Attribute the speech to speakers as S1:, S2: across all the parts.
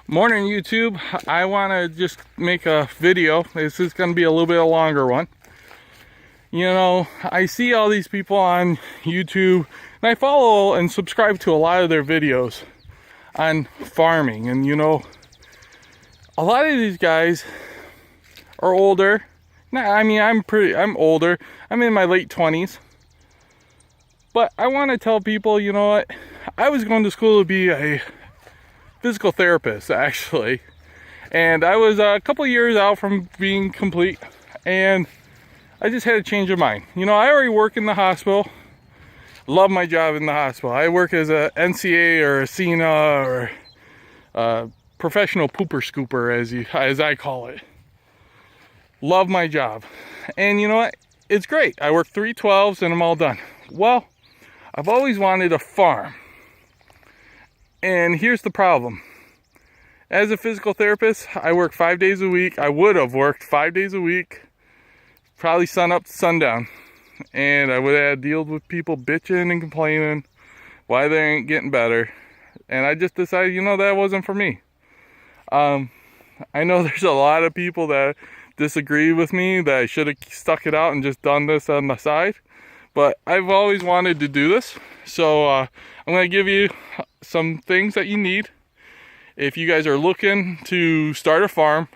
S1: Morning YouTube. I want to just make a video. This is going to be a little bit a longer one. You know, I see all these people on YouTube and I follow and subscribe to a lot of their videos on farming, and you know, a lot of these guys are older. I'm older. I'm in my late 20s. But I want to tell people, you know what? I was going to school to be a physical therapist, actually. And I was a couple years out from being complete, and I just had a change of mind. You know, I already work in the hospital. Love my job in the hospital. I work as a NCA or a CNA or a professional pooper scooper, as I call it. Love my job. And you know what? It's great. I work 3/12s and I'm all done. Well, I've always wanted a farm. And here's the problem. As a physical therapist, I work 5 days a week. I would have worked 5 days a week, probably sun up to sundown. And I would have dealt with people bitching and complaining why they ain't getting better. And I just decided, you know, that wasn't for me. I know there's a lot of people that disagree with me that I should have stuck it out and just done this on the side. But I've always wanted to do this. So I'm going to give you some things that you need if you guys are looking to start a farm.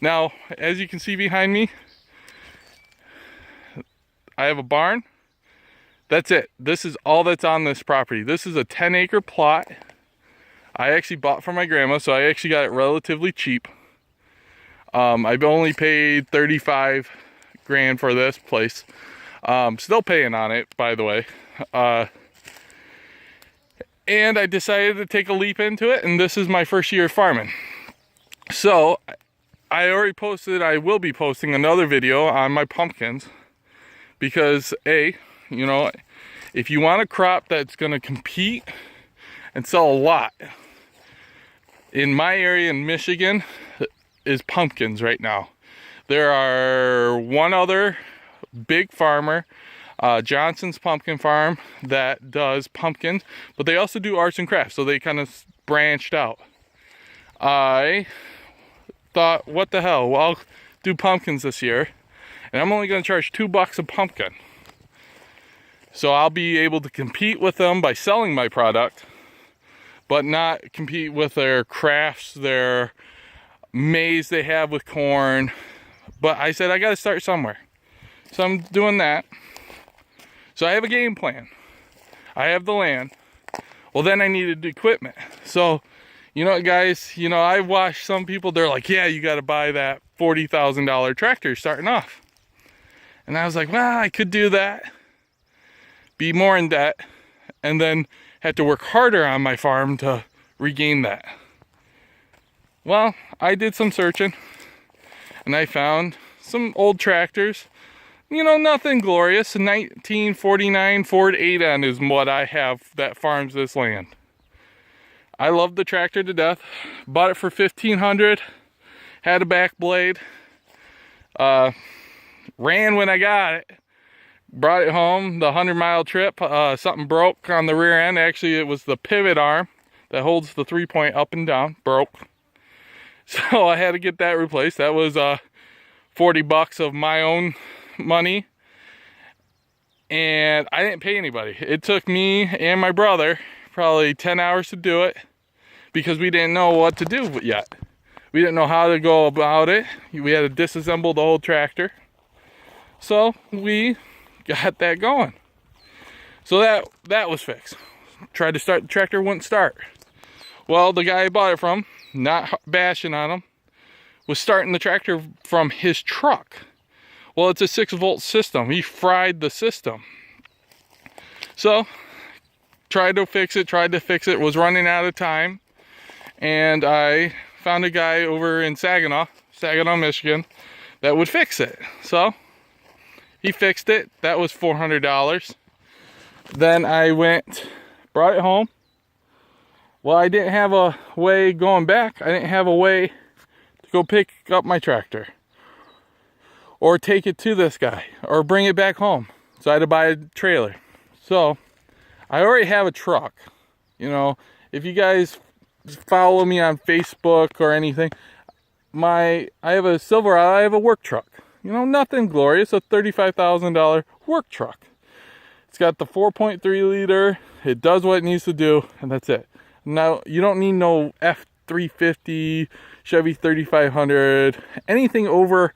S1: Now, as you can see behind me, I have a barn. That's it. This is all that's on this property. This is a 10-acre plot. I actually bought from my grandma, so I actually got it relatively cheap. I've only paid 35 grand for this place. Still paying on it, by the way. And I decided to take a leap into it, and this is my first year farming. So I already posted, I will be posting another video on my pumpkins, because you know, if you want a crop that's going to compete and sell a lot, in my area in Michigan is pumpkins right now. There are one other big farmer, Johnson's Pumpkin Farm, that does pumpkins, but they also do arts and crafts, so they kind of branched out. I thought, what the hell, well, I'll do pumpkins this year, and I'm only going to charge $2 a pumpkin. So I'll be able to compete with them by selling my product, but not compete with their crafts, their maize they have with corn. But I said I got to start somewhere. So I'm doing that. So I have a game plan. I have the land. Well, then I needed equipment. So, you know, guys, you know, I watched some people, they're like, yeah, you got to buy that $40,000 tractor starting off. And I was like, well, I could do that, be more in debt, and then have to work harder on my farm to regain that. Well, I did some searching, and I found some old tractors. You know, nothing glorious. A 1949 Ford 8N is what I have that farms this land. I love the tractor to death. Bought it for $1,500. Had a back blade. Ran when I got it. Brought it home. The 100-mile trip. Something broke on the rear end. Actually, it was the pivot arm that holds the 3-point up and down. Broke. So I had to get that replaced. That was $40 of my own money, and I didn't pay anybody. It took me and my brother probably 10 hours to do it, because we didn't know what to do yet. We didn't know how to go about it. We had to disassemble the whole tractor. So we got that going. So that was fixed. Tried to start the tractor, wouldn't start. Well, the guy I bought it from, not bashing on him, was starting the tractor from his truck. Well, it's a 6-volt system. He fried the system. So, tried to fix it, was running out of time. And I found a guy over in Saginaw, Michigan, that would fix it. So, he fixed it. That was $400. Then I brought it home. Well, I didn't have a way going back. I didn't have a way to go pick up my tractor, or take it to this guy, or bring it back home. So I had to buy a trailer. So I already have a truck. You know, if you guys follow me on Facebook or anything, I have a Silverado. I have a work truck. You know, nothing glorious, a $35,000 work truck. It's got the 4.3 liter. It does what it needs to do, and that's it. Now, you don't need no F350, Chevy 3500. Anything over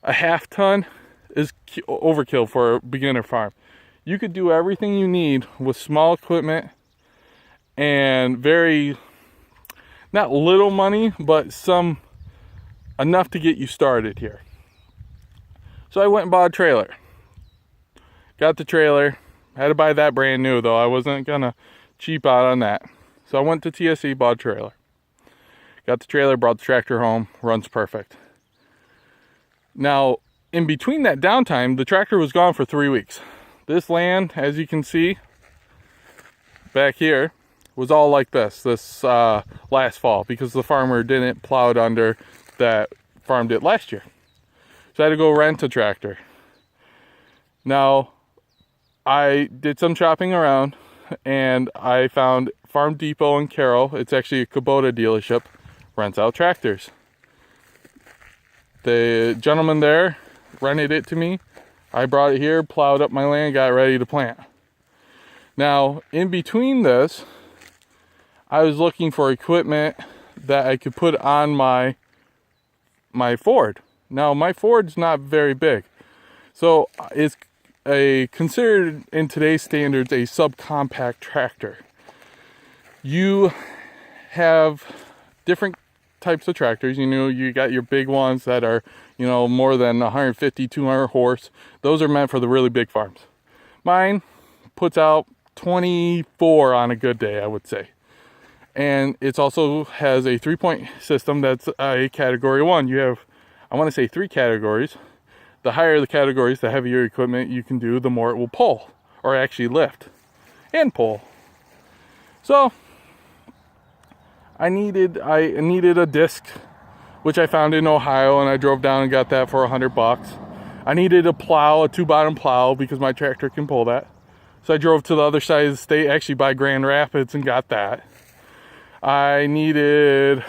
S1: a half ton is overkill for a beginner farm. You could do everything you need with small equipment and very, not little money, but some enough to get you started here. So I went and bought a trailer. Got the trailer. Had to buy that brand new though. I wasn't gonna cheap out on that. So I went to TSC, bought a trailer. Got the trailer, brought the tractor home, runs perfect. Now, in between that downtime, the tractor was gone for 3 weeks. This land, as you can see back here, was all like this last fall because the farmer didn't plow it under that farmed it last year. So I had to go rent a tractor. Now, I did some shopping around and I found Farm Depot in Carroll. It's actually a Kubota dealership, rents out tractors. The gentleman there rented it to me. I brought it here, plowed up my land, got ready to plant. Now, in between this, I was looking for equipment that I could put on my Ford. Now, my Ford's not very big, so it's considered in today's standards a subcompact tractor. You have different types of tractors. You know, you got your big ones that are, you know, more than 150, 200 horse. Those are meant for the really big farms. Mine puts out 24 on a good day, I would say. And it also has a 3-point system that's a category 1. You have, I want to say, 3 categories. The higher the categories, the heavier equipment you can do, the more it will pull, or actually lift and pull. So I needed a disc, which I found in Ohio, and I drove down and got that for $100. I needed a plow, a 2-bottom plow, because my tractor can pull that. So I drove to the other side of the state, actually by Grand Rapids, and got that. I needed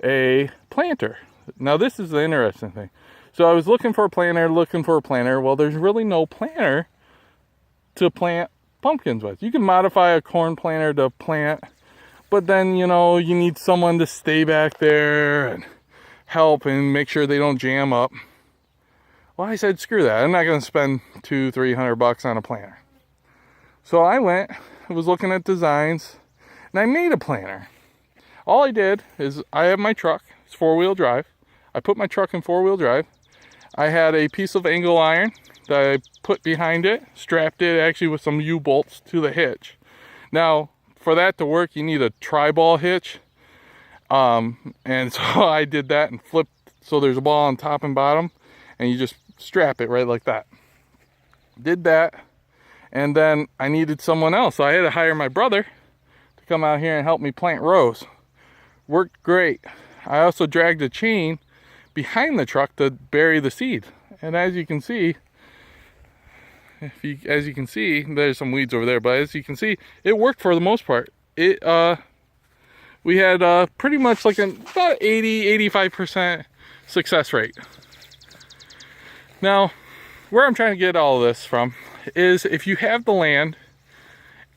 S1: a planter. Now this is the interesting thing. So I was looking for a planter. Well, there's really no planter to plant pumpkins with. You can modify a corn planter to plant, but then, you know, you need someone to stay back there and help and make sure they don't jam up. Well, I said, screw that. I'm not going to spend $200-300 on a planter. So I was looking at designs, and I made a planter. All I did is I have my truck. It's 4-wheel drive. I put my truck in 4-wheel drive. I had a piece of angle iron that I put behind it, strapped it actually with some U-bolts to the hitch. Now, for that to work, you need a tri-ball hitch. And so I did that and flipped, so there's a ball on top and bottom, and you just strap it right like that. Did that, and then I needed someone else, so I had to hire my brother to come out here and help me plant rows. Worked great. I also dragged a chain behind the truck to bury the seed, and as you can see, there's some weeds over there, but as you can see, it worked for the most part. We had pretty much like about 80-85% success rate. Now, where I'm trying to get all of this from is if you have the land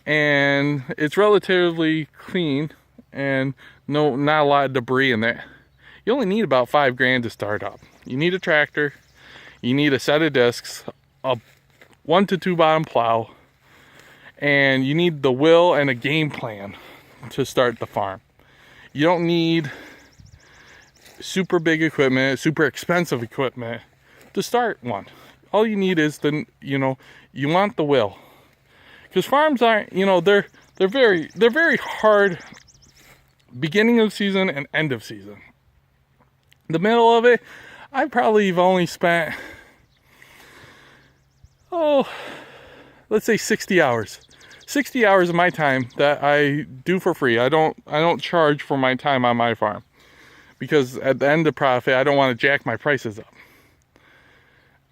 S1: and it's relatively clean and not a lot of debris in there, you only need about $5,000 to start up. You need a tractor, you need a set of discs, a 1 to 2 bottom plow, and you need the will and a game plan to start the farm. You don't need super big equipment, super expensive equipment to start one. All you need is you want the will. Because farms aren't, they're very hard beginning of season and end of season. The middle of it, I probably have only spent, let's say 60 hours. 60 hours of my time that I do for free. I don't charge for my time on my farm, because at the end of profit, I don't want to jack my prices up.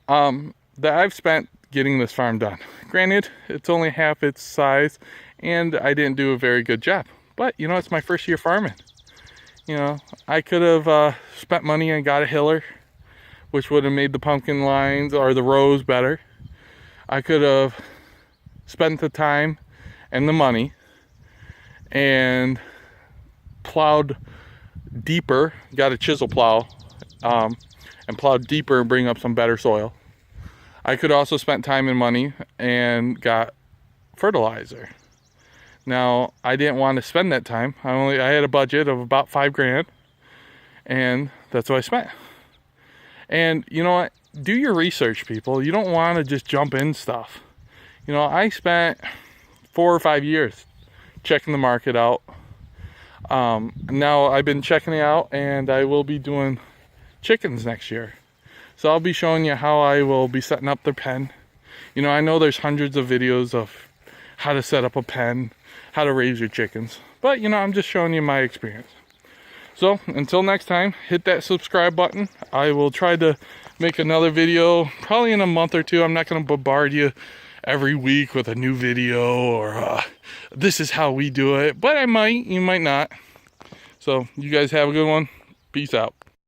S1: That I've spent getting this farm done. Granted, it's only half its size, and I didn't do a very good job. But, you know, it's my first year farming. You know, I could have spent money and got a hiller, which would have made the pumpkin lines or the rows better. I could have spent the time and the money and plowed deeper, got a chisel plow, and plowed deeper and bring up some better soil. I could also spent time and money and got fertilizer. Now, I didn't want to spend that time. I had a budget of about $5,000, and that's what I spent. And you know what? Do your research, people. You don't want to just jump in stuff. You know, I spent 4 or 5 years checking the market out. Now I've been checking it out, and I will be doing chickens next year. So I'll be showing you how I will be setting up their pen. You know, I know there's hundreds of videos of how to set up a pen, how to raise your chickens. But, you know, I'm just showing you my experience. So, until next time, hit that subscribe button. I will try to make another video probably in a month or two. I'm not going to bombard you every week with a new video or this is how we do it. But I might, you might not. So, you guys have a good one. Peace out.